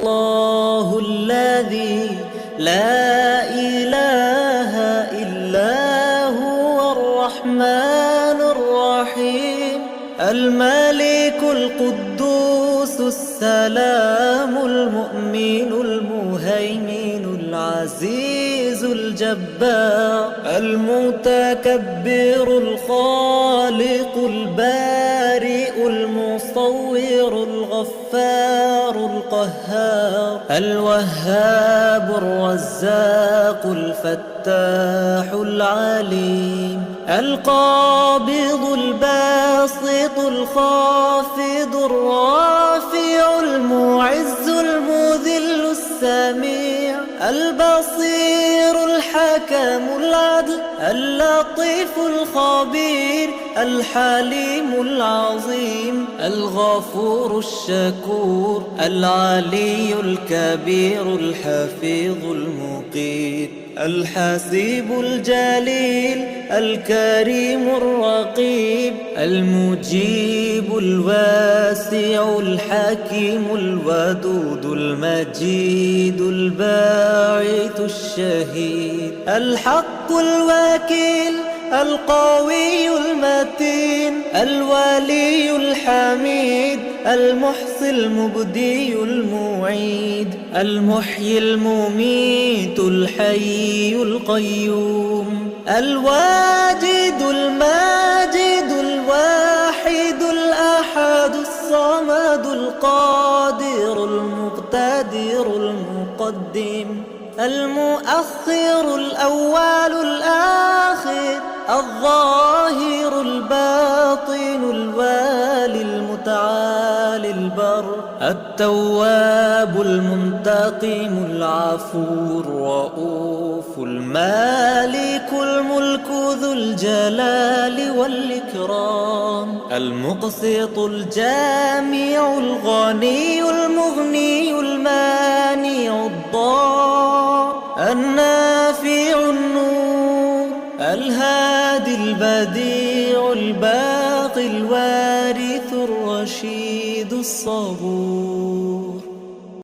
الله الذي لا إله إلا هو الرحمن الرحيم الملك القدوس السلام المؤمن المهيمن العزيز الجبار المتكبر الخالق البارئ المصور الغفار القهار الوهاب الرزاق الفتاح العليم القابض الباسط الخافض الرافع المعز المذل السميع البصير الحكم العدل اللطيف الخبير الحليم العظيم الغفور الشكور العلي الكبير الحفيظ المقيت الحسيب الجليل الكريم الرقيب المجيب الواسع الحكيم الودود المجيد الباعث الشهيد الحق الوكيل القوي المتين الولي الحميد المحصي المبدي المعيد المحيي المميت الحي القيوم الواجد الماجد الواحد الأحد الصمد القادر المقتدر المقدم المؤخر الأول الآخر الظاهر الباطن الوالي المتعالي البر التواب المنتقم العفو الرؤوف المالك الملك ذو الجلال والإكرام المقسط الجامع الغني المغني المانع الضار النافع النور الهادي البديع الباقي الوارث الرشيد الصبور